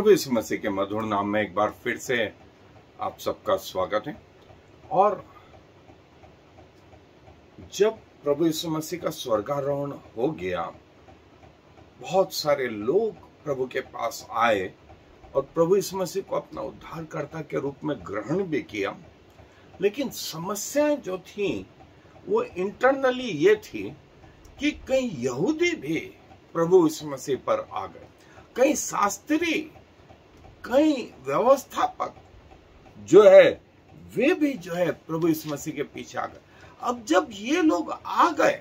प्रभु यीशु मसीह के मधुर नाम में एक बार फिर से आप सबका स्वागत है। और जब प्रभु यीशु मसीह का स्वर्गारोहण हो गया, बहुत सारे लोग प्रभु के पास आए और प्रभु यीशु मसीह को अपना उद्धारकर्ता के रूप में ग्रहण भी किया। लेकिन समस्याएं जो थी वो इंटरनली ये थी कि कई यहूदी भी प्रभु यीशु मसीह पर आ गए, कई शास्त्री, कई व्यवस्थापक जो है वे भी जो है प्रभु यीशु मसीह के पीछे आ गए। अब जब ये लोग आ गए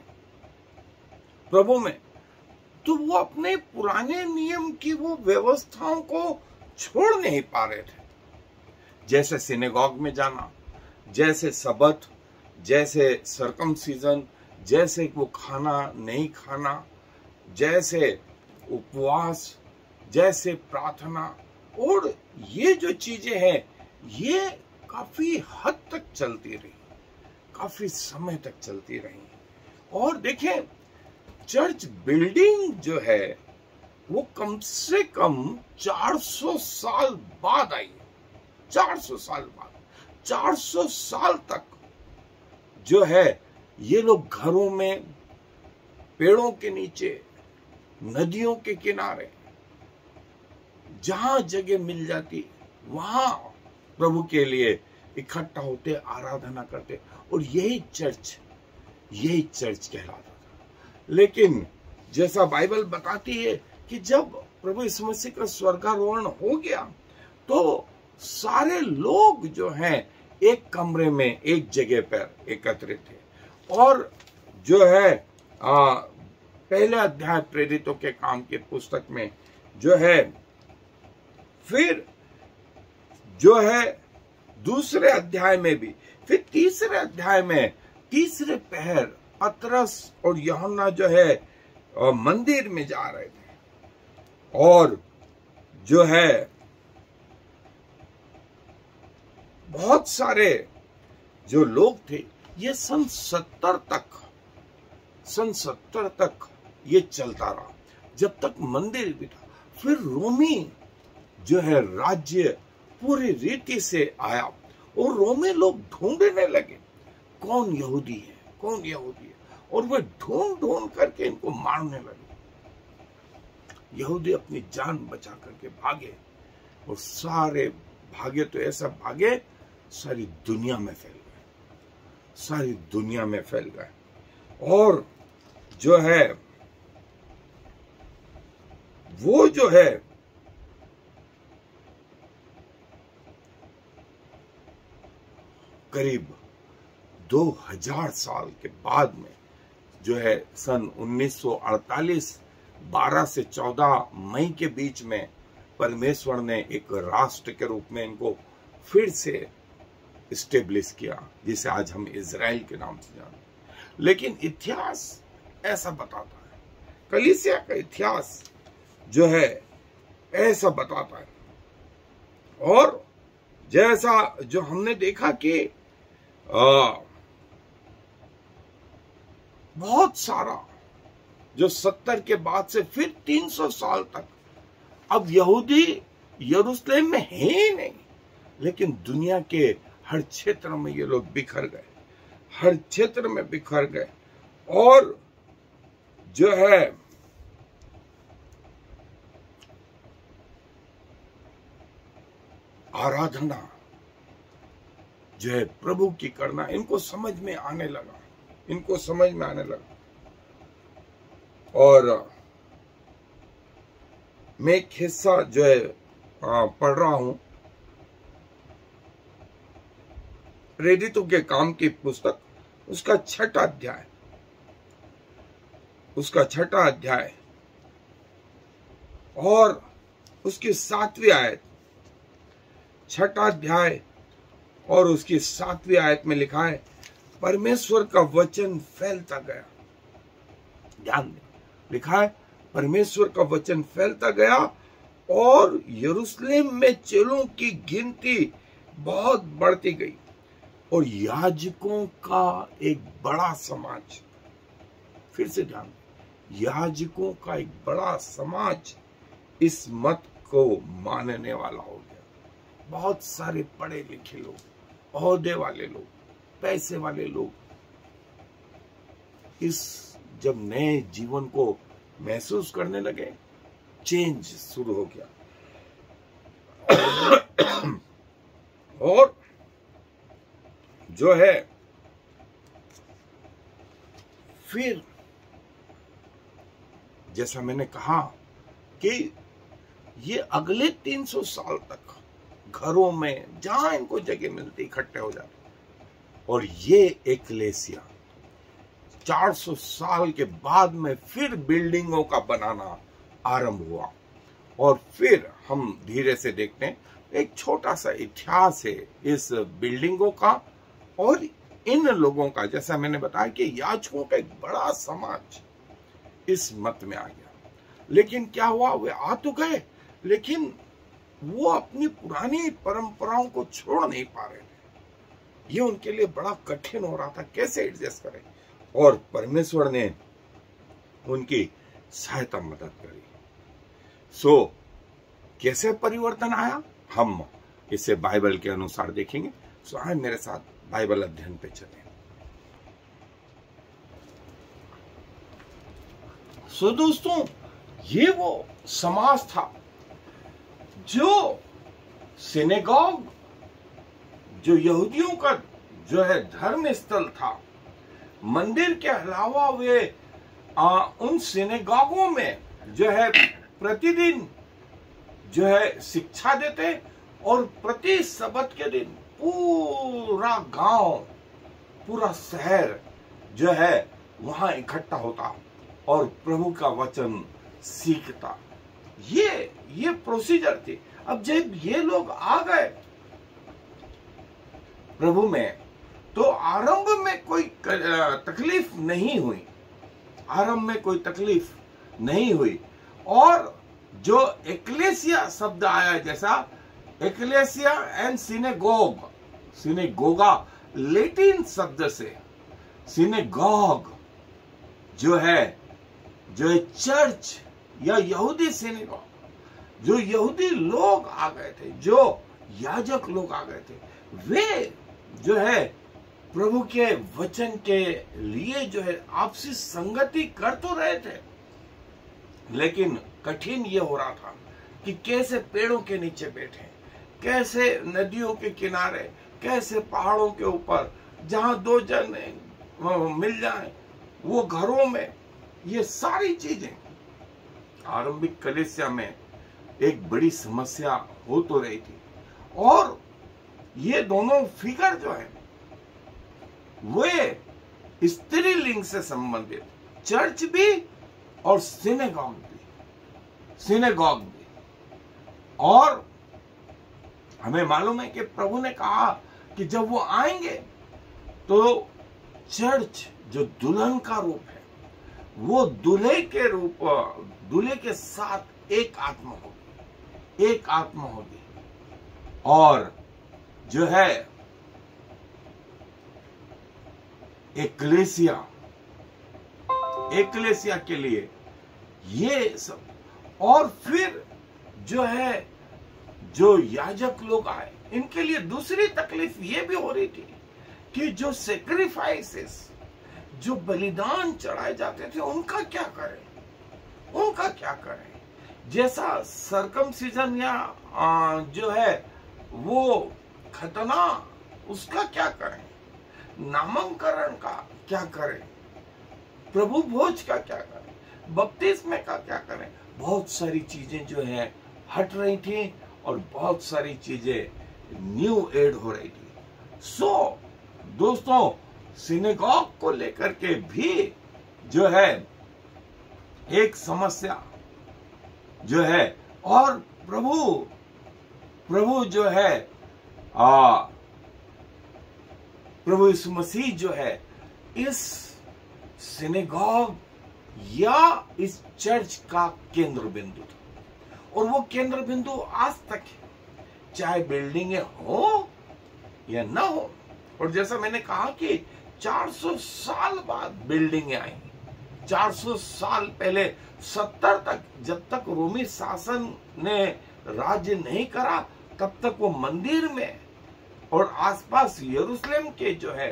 प्रभु में, तो वो अपने पुराने नियम की वो व्यवस्थाओं को छोड़ नहीं पा रहे थे। जैसे सिनेगॉग में जाना, जैसे सबत, जैसे सर्कमसीजन, जैसे वो खाना नहीं खाना, जैसे उपवास, जैसे प्रार्थना, और ये जो चीजें हैं ये काफी हद तक चलती रही, काफी समय तक चलती रही। और देखें, चर्च बिल्डिंग जो है वो कम से कम 400 साल बाद आई है। 400 साल बाद, 400 साल तक जो है ये लोग घरों में, पेड़ों के नीचे, नदियों के किनारे, जहां जगह मिल जाती वहां प्रभु के लिए इकट्ठा होते, आराधना करते, और यही चर्च कहलाता था। लेकिन जैसा बाइबल बताती है कि जब प्रभु यीशु मसीह का स्वर्गारोहण हो गया तो सारे लोग जो हैं एक कमरे में, एक जगह पर एकत्रित थे। और जो है पहले अध्याय प्रेरितों के काम की पुस्तक में जो है, फिर जो है दूसरे अध्याय में भी, फिर तीसरे अध्याय में तीसरे पहर पतरस और यूहन्ना जो है मंदिर में जा रहे थे। और जो है बहुत सारे जो लोग थे, ये सन 70 तक ये चलता रहा, जब तक मंदिर भी था। फिर रोमी जो है राज्य पूरी रीति से आया और रोमी लोग ढूंढने लगे कौन यहूदी है, कौन यहूदी है, और वे ढूंढ करके इनको मारने लगे। यहूदी अपनी जान बचा करके भागे, और सारे भागे तो ऐसा भागे सारी दुनिया में फैल गए, सारी दुनिया में फैल गए। और जो है वो जो है करीब 2000 साल के बाद में जो है सन 1948 12 से 14 मई के बीच में परमेश्वर ने एक राष्ट्र के रूप में इनको फिर से इस्टेब्लिश किया, जिसे आज हम इजराइल के नाम से जानते हैं। लेकिन इतिहास ऐसा बताता है, कलीसिया का इतिहास जो है ऐसा बताता है। और जैसा जो हमने देखा कि बहुत सारा जो 70 के बाद से फिर 300 साल तक अब यहूदी यरूशलेम में है ही नहीं, लेकिन दुनिया के हर क्षेत्र में ये लोग बिखर गए, हर क्षेत्र में बिखर गए। और जो है आराधना जो है प्रभु की करना इनको समझ में आने लगा, इनको समझ में आने लगा। और मैं एक हिस्सा जो है पढ़ रहा हूं, प्रेरितों के काम की पुस्तक, उसका छठा अध्याय और उसकी 7वीं आयत, छठा अध्याय और उसकी 7वीं आयत में लिखा है, परमेश्वर का वचन फैलता गया। ध्यान दें, लिखा है परमेश्वर का वचन फैलता गया और यरूशलेम में चेलों की गिनती बहुत बढ़ती गई, और याजकों का एक बड़ा समाज, फिर से ध्यान, याजकों का एक बड़ा समाज इस मत को मानने वाला हो गया। बहुत सारे पढ़े लिखे लोग, ओहदे वाले लोग, पैसे वाले लोग इस जब नए जीवन को महसूस करने लगे, चेंज शुरू हो गया। और जो है फिर जैसा मैंने कहा कि ये अगले 300 साल तक घरों में जहां इनको जगह मिलती इकट्ठे हो जाते। और ये एक्लेसिया 400 साल के बाद में फिर बिल्डिंगों का बनाना आरंभ हुआ। और फिर हम धीरे से देखते हैं, एक छोटा सा इतिहास है इस बिल्डिंगों का और इन लोगों का। जैसा मैंने बताया कि याजकों का एक बड़ा समाज इस मत में आ गया। लेकिन क्या हुआ, वे आ तो गए, लेकिन वो अपनी पुरानी परंपराओं को छोड़ नहीं पा रहे थे। ये उनके लिए बड़ा कठिन हो रहा था, कैसे एडजस्ट करें। और परमेश्वर ने उनकी सहायता मदद करी। सो कैसे परिवर्तन आया, हम इसे बाइबल के अनुसार देखेंगे। सो आए मेरे साथ बाइबल अध्ययन पे चलें। सो दोस्तों, ये वो समाज था जो सिनेगॉग, जो यहूदियों का जो है धर्म स्थल था। मंदिर के अलावा वे उन सिनेगॉगों में जो है प्रतिदिन जो है शिक्षा देते और प्रति सब्त के दिन पूरा गांव, पूरा शहर जो है वहां इकट्ठा होता और प्रभु का वचन सीखता। ये प्रोसीजर थी। अब जब ये लोग आ गए प्रभु में, तो आरंभ में कोई तकलीफ नहीं हुई, आरंभ में कोई तकलीफ नहीं हुई। और जो एक्लेसिया शब्द आया, जैसा एक्लेसिया एंड सिनेगोग, सिनेगोगा लैटिन शब्द से, सिनेगॉग जो है चर्च या यहूदी सिनेगॉग, जो यहूदी लोग आ गए थे, जो याजक लोग आ गए थे, वे जो है प्रभु के वचन के लिए जो है आपसी संगति कर तो रहे थे, लेकिन कठिन ये हो रहा था कि कैसे पेड़ों के नीचे बैठे, कैसे नदियों के किनारे, कैसे पहाड़ों के ऊपर, जहां दो जन मिल जाए वो घरों में। ये सारी चीजें आरंभिक कलीसिया में एक बड़ी समस्या हो तो रही थी। और ये दोनों फिगर जो है वे स्त्रीलिंग से संबंधित, चर्च भी और सिनेगॉग भी। और हमें मालूम है कि प्रभु ने कहा कि जब वो आएंगे तो चर्च जो दुल्हन का रूप है, वो दूल्हे के साथ एक आत्मा होगी। और जो है एक्लेसिया के लिए ये सब। और फिर जो है जो याजक लोग आए, इनके लिए दूसरी तकलीफ ये भी हो रही थी कि जो सेक्रीफाइसेस, जो बलिदान चढ़ाए जाते थे, उनका क्या करें। जैसा सर्कमसिजन या जो है वो खतना, उसका क्या करें, नामकरण का क्या करें, प्रभु भोज का क्या करें, बपतिस्मे का क्या करें। बहुत सारी चीजें जो है हट रही थी और बहुत सारी चीजें न्यू एड हो रही थी। सो दोस्तों, सिनेगॉग को लेकर के भी जो है एक समस्या जो है। और प्रभु जो है प्रभु यीशु मसीह जो है इस सिनेगॉग या इस चर्च का केंद्र बिंदु था। और वो केंद्र बिंदु आज तक है, चाहे बिल्डिंगें हो या ना हो। और जैसा मैंने कहा कि 400 साल बाद बिल्डिंगें आई। 400 साल पहले 70 तक, जब तक रोमी शासन ने राज्य नहीं करा तब तक वो मंदिर में और आसपास यरूशलेम के जो है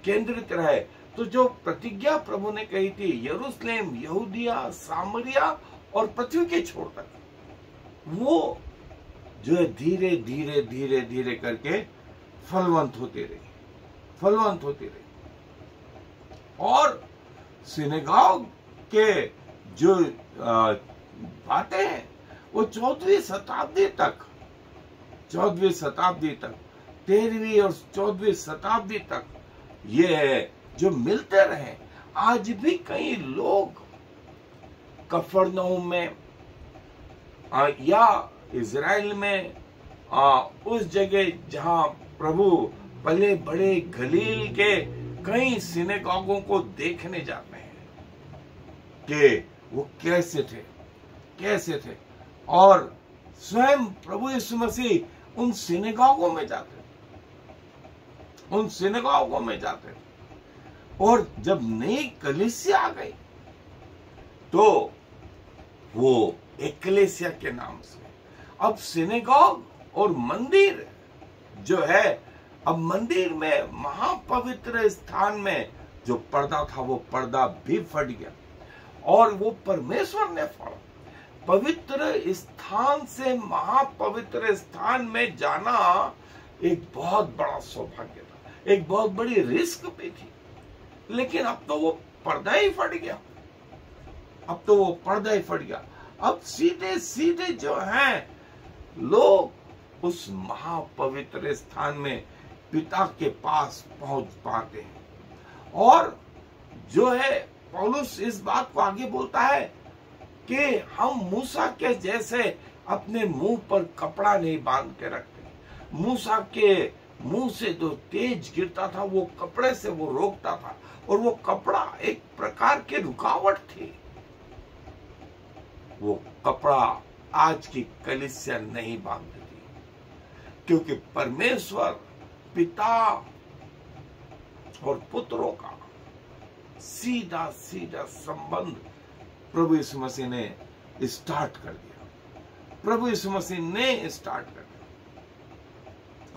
केंद्रित रहे। तो जो प्रतिज्ञा प्रभु ने कही थी, यरूशलेम, यहूदिया, सामरिया और पृथ्वी के छोर तक, वो जो है धीरे धीरे धीरे धीरे करके फलवंत होती रही। और सिनेगॉग के जो बातें हैं वो 14वीं शताब्दी तक 13वीं और 14वीं शताब्दी तक ये जो मिलते रहे। आज भी कई लोग कफरनहूम में या इज़राइल में उस जगह जहां प्रभु पले बड़े गलील के कई सिनेगॉगों को देखने जाते हैं कि वो कैसे थे और स्वयं प्रभु यीशु मसीह उन सिनेगॉगों में जाते और जब नई कलीसिया आ गई तो वो एक्लेसिया के नाम से अब सिनेगॉग और मंदिर जो है, अब मंदिर में महापवित्र स्थान में जो पर्दा था वो पर्दा भी फट गया और वो परमेश्वर ने फाड़ा। पवित्र स्थान से महापवित्र स्थान में जाना एक बहुत बड़ा सौभाग्य था, एक बहुत बड़ी रिस्क भी थी, लेकिन अब तो वो पर्दा ही फट गया। अब सीधे सीधे जो हैं लोग उस महापवित्र स्थान में पिता के पास पहुंच पाते हैं। और जो है पौलुस इस बात को आगे बोलता है कि हम मूसा के जैसे अपने मुंह पर कपड़ा नहीं बांध के रखते। मूसा के मुंह से जो तेज गिरता था वो कपड़े से वो रोकता था और वो कपड़ा एक प्रकार की रुकावट थी। वो कपड़ा आज की कलीसिया नहीं बांधती क्योंकि परमेश्वर पिता और पुत्रों का सीधा सीधा संबंध प्रभु यीशु मसीह ने स्टार्ट कर दिया।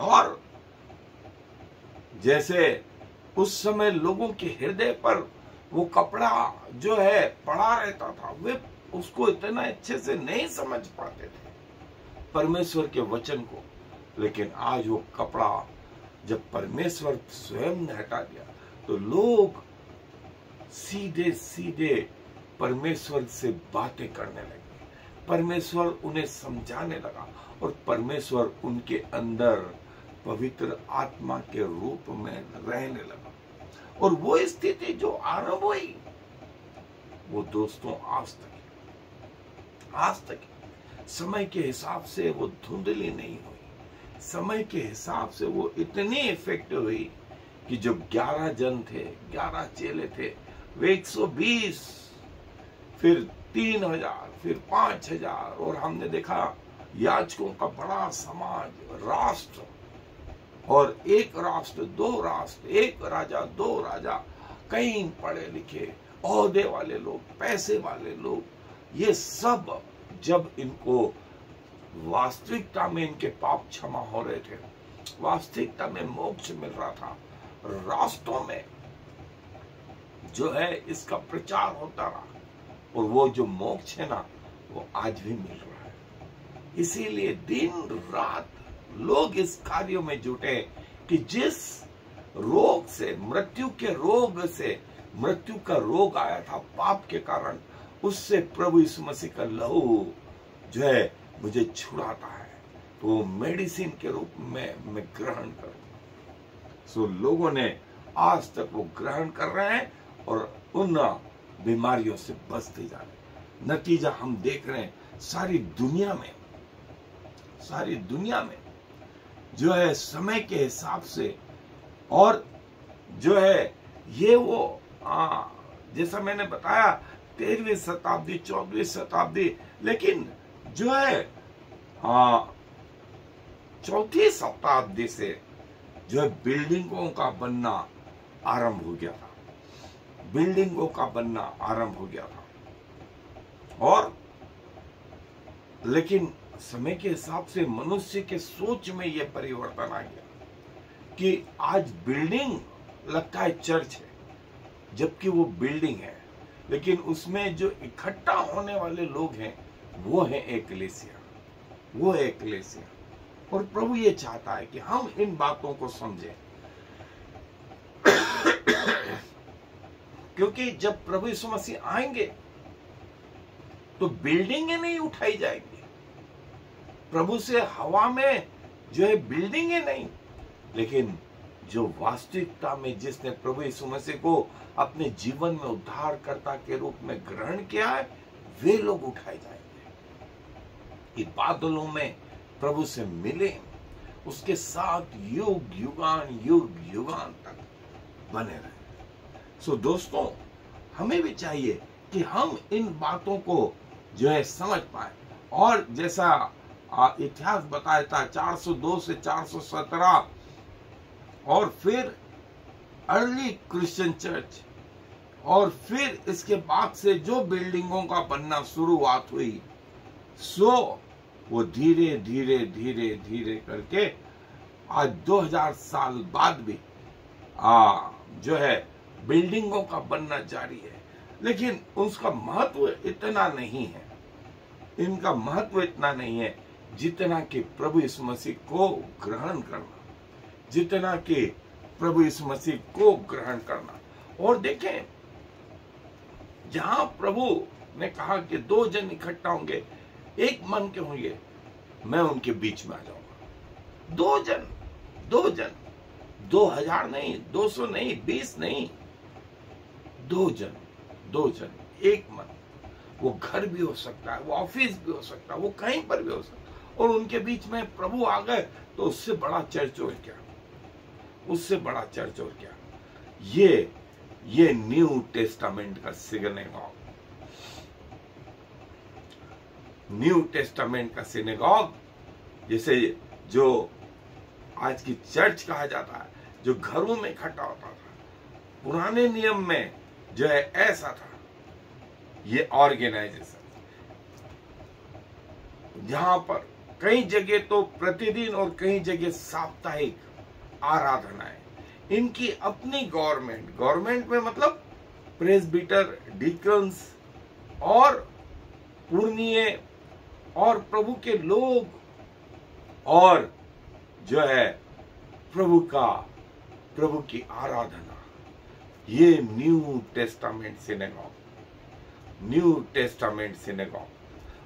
और जैसे उस समय लोगों के हृदय पर वो कपड़ा जो है पड़ा रहता था, वे उसको इतना अच्छे से नहीं समझ पाते थे परमेश्वर के वचन को, लेकिन आज वो कपड़ा जब परमेश्वर स्वयं ने हटा दिया तो लोग सीधे सीधे परमेश्वर से बातें करने लगे, परमेश्वर उन्हें समझाने लगा और परमेश्वर उनके अंदर पवित्र आत्मा के रूप में रहने लगा। और वो स्थिति जो आरंभ हुई वो दोस्तों आज तक समय के हिसाब से वो धुंधली नहीं हुई, समय के हिसाब से वो इतनी इफेक्टिव हुई कि जो 11 जन थे, 11 चेले थे, वे 120, फिर 3000, फिर 5000 और हमने देखा याजकों का बड़ा समाज, राष्ट्र और एक राष्ट्र, 2 राष्ट्र, एक राजा, 2 राजा, कई पढ़े लिखे ओहदे वाले लोग, पैसे वाले लोग, ये सब जब इनको वास्तविकता में इनके पाप क्षमा हो रहे थे, वास्तविकता में मोक्ष मिल रहा था, रास्तों में जो है इसका प्रचार होता रहा और वो जो मोक्ष है ना वो आज भी मिल रहा है। इसीलिए दिन रात लोग इस कार्यों में जुटे कि जिस रोग से, मृत्यु के रोग से, मृत्यु का रोग आया था पाप के कारण, उससे प्रभु यीशु मसीह का लहू जो है मुझे छुड़ाता है, तो वो मेडिसिन के रूप में मैं ग्रहण करूं। सो लोगों ने आज तक वो ग्रहण कर रहे हैं और उन बीमारियों से बचते जा रहे। नतीजा हम देख रहे हैं सारी दुनिया में जो है समय के हिसाब से, और जो है ये वो जैसा मैंने बताया 13वीं शताब्दी, 14वीं शताब्दी, लेकिन जो है 4थी शताब्दी से जो है बिल्डिंगों का बनना आरंभ हो गया था, और लेकिन समय के हिसाब से मनुष्य के सोच में यह परिवर्तन आ गया कि आज बिल्डिंग लगता है चर्च है, जबकि वो बिल्डिंग है, लेकिन उसमें जो इकट्ठा होने वाले लोग हैं वो है एक्लेसिया, वो है एक्लेसिया। और प्रभु ये चाहता है कि हम इन बातों को समझें, क्योंकि जब प्रभु यीशु मसीह आएंगे तो बिल्डिंगें नहीं उठाई जाएंगी। प्रभु से हवा में जो है बिल्डिंगें नहीं, लेकिन जो वास्तविकता में जिसने प्रभु यीशु मसीह को अपने जीवन में उद्धारकर्ता के रूप में ग्रहण किया है, वे लोग उठाए जाएंगे। इन बादलों में प्रभु से मिले, उसके साथ युग युगान तक बने रहे। सो दोस्तों, हमें भी चाहिए कि हम इन बातों को जो है समझ पाए। और जैसा इतिहास बताया था 402 से 417, और फिर अर्ली क्रिश्चियन चर्च, और फिर इसके बाद से जो बिल्डिंगों का बनना शुरुआत हुई, सो वो धीरे धीरे करके आज 2000 साल बाद भी जो है बिल्डिंगों का बनना जारी है। लेकिन उसका महत्व इतना नहीं है, इनका महत्व इतना नहीं है जितना कि प्रभु यीशु मसीह को ग्रहण करना, जितना कि प्रभु यीशु मसीह को ग्रहण करना। और देखें, जहां प्रभु ने कहा कि 2 जन इकट्ठा होंगे, एक मन के होंगे, मैं उनके बीच में आ जाऊंगा। 2 जन 2000 नहीं, 200 नहीं, 20 नहीं, 2 जन एक मन। वो घर भी हो सकता है, वो ऑफिस भी हो सकता है, वो कहीं पर भी हो सकता है, और उनके बीच में प्रभु आ गए तो उससे बड़ा चर्च और क्या, उससे बड़ा चर्च और क्या। ये न्यू टेस्टामेंट का सिनेगॉग, न्यू टेस्टामेंट का सिनेगॉग, जैसे जो आज की चर्च कहा जाता है, जो घरों में इकट्ठा होता था, पुराने नियम में जो है ऐसा था। ये ऑर्गेनाइजेशन जहां पर कई जगह तो प्रतिदिन और कई जगह साप्ताहिक आराधनाएं, इनकी अपनी गवर्नमेंट में मतलब प्रेस्बिटर, डीकन्स और पुरनिये और प्रभु के लोग, और जो है प्रभु की आराधना। ये न्यू टेस्टामेंट सिनेगॉग।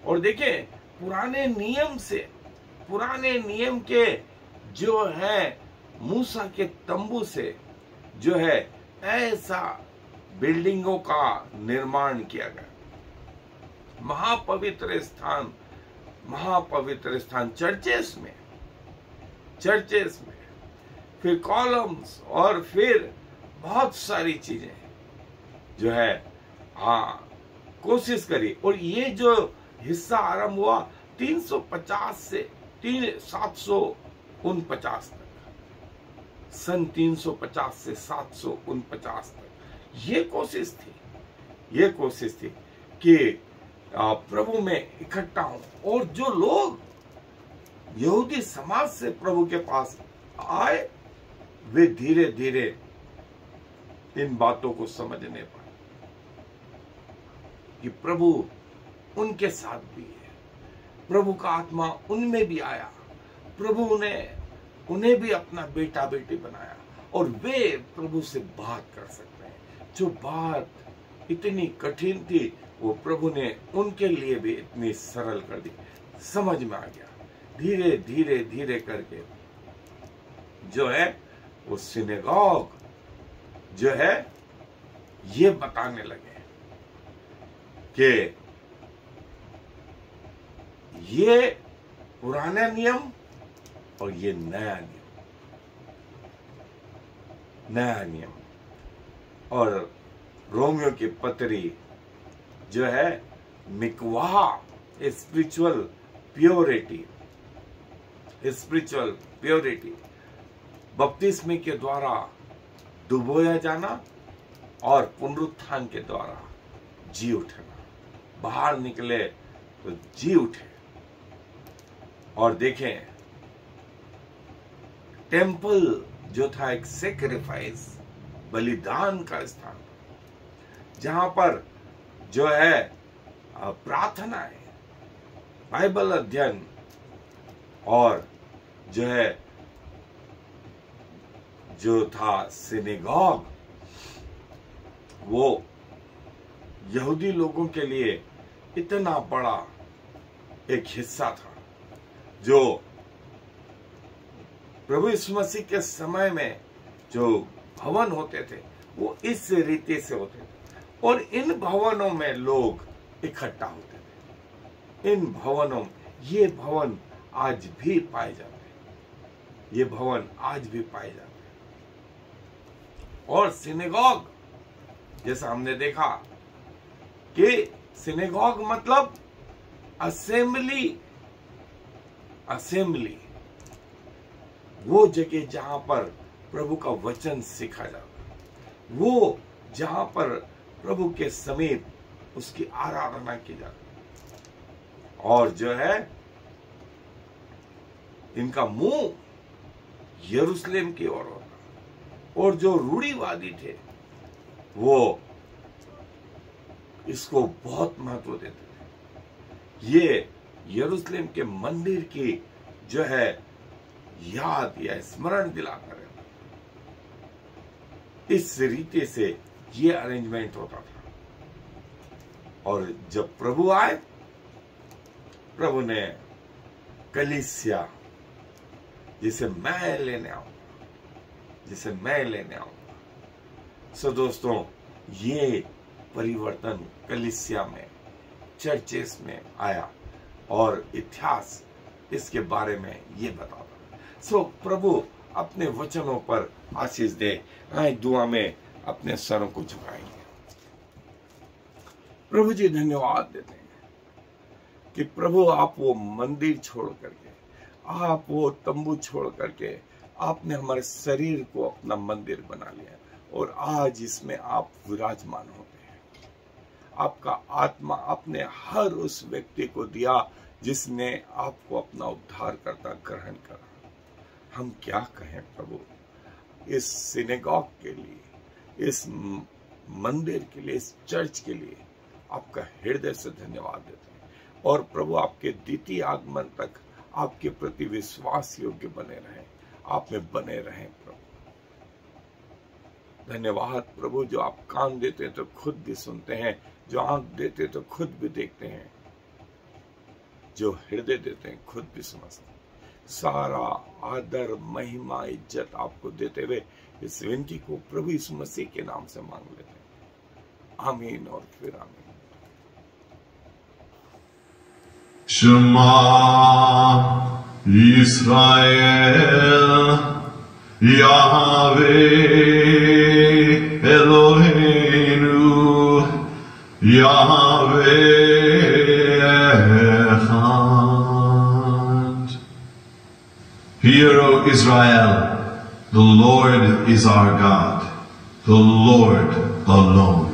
और देखें, पुराने नियम के जो है मूसा के तंबू से जो है ऐसा बिल्डिंगों का निर्माण किया गया। महापवित्र स्थान चर्चेस में, फिर कॉलम्स, और फिर बहुत सारी चीजें जो है कोशिश करी। और ये जो हिस्सा आरंभ हुआ 350 से 749 तक, सन 350 से 749 तक ये कोशिश थी कि प्रभु में इकट्ठा हो, और जो लोग यहूदी समाज से प्रभु के पास आए, वे धीरे धीरे इन बातों को समझने पाए कि प्रभु उनके साथ भी है, प्रभु का आत्मा उनमें भी आया, प्रभु ने उन्हें भी अपना बेटा बेटी बनाया, और वे प्रभु से बात कर सकते हैं। जो बात इतनी कठिन थी, वो प्रभु ने उनके लिए भी इतनी सरल कर दी। समझ में आ गया, धीरे करके जो है वो सिनेगॉग जो है ये बताने लगे कि ये पुराना नियम और ये नया नियम। और रोमियो की पत्री जो है मिकवाह, स्पिरिचुअल प्योरिटी, बपतिस्मे के द्वारा डुबोया जाना और पुनरुत्थान के द्वारा जी उठना। बाहर निकले तो जी उठे। और देखें, टेम्पल जो था एक सेक्रीफाइस, बलिदान का स्थान, जहां पर जो है प्रार्थनाएं, बाइबल अध्ययन और जो है जो था सिनेगॉग, वो यहूदी लोगों के लिए इतना बड़ा एक हिस्सा था। जो प्रभु यीशु मसीह के समय में जो भवन होते थे वो इस रीति से होते थे, और इन भवनों में लोग इकट्ठा होते थे। इन भवनों में, ये भवन आज भी पाए जाते हैं, ये भवन आज भी पाए जाते हैं। और सिनेगॉग, जैसा हमने देखा कि सिनेगॉग मतलब असेंबली, असेंबली वो जगह जहां पर प्रभु का वचन सीखा जाता, वो जहां पर प्रभु के समीप उसकी आराधना की जाती। और जो है इनका मुंह यरूशलेम की ओर होता, और जो रूढ़िवादी थे वो इसको बहुत महत्व देते थे। ये यरूशलेम के मंदिर की जो है याद या स्मरण दिलाता रहता, इस रीति से ये अरेंजमेंट होता था। और जब प्रभु आए, प्रभु ने कलीसिया, जिसे मैं लेने आऊंगा, जिसे मैं लेने आऊंगा। सो दोस्तों, ये परिवर्तन कलीसिया में, चर्चेस में आया, और इतिहास इसके बारे में ये बताता। सो प्रभु अपने वचनों पर आशीष दे। आए दुआ में अपने सरों को झुकाएंगे। प्रभु जी, धन्यवाद देते हैं कि प्रभु आप वो मंदिर छोड़ करके, आप वो तंबू छोड़ करके आपने हमारे शरीर को अपना मंदिर बना लिया, और आज इसमें आप विराजमान हो गए हैं। आपका आत्मा आपने हर उस व्यक्ति को दिया जिसने आपको अपना उद्धारकर्ता ग्रहण करा। हम क्या कहें प्रभु, इस सिनेगॉग के लिए, इस मंदिर के लिए, इस चर्च के लिए आपका हृदय से धन्यवाद देते हैं। और प्रभु आपके द्वितीय आगमन तक आपके प्रति विश्वास योग्य बने रहें, आप में बने रहें प्रभु। धन्यवाद प्रभु, जो आप कान देते हैं तो खुद भी सुनते हैं, जो आंख देते तो खुद भी देखते हैं, जो हृदय देते हैं खुद भी समझते हैं। सारा आदर, महिमा, इज्जत आपको देते हुए इस विनती को प्रभु यीशु मसीह के नाम से मांग लेते हैं। आमीन और फिर आमीन। Shema Yisrael Yahweh Eloheinu Yahweh Echad. Hear, O Israel, the Lord is our God, the Lord alone.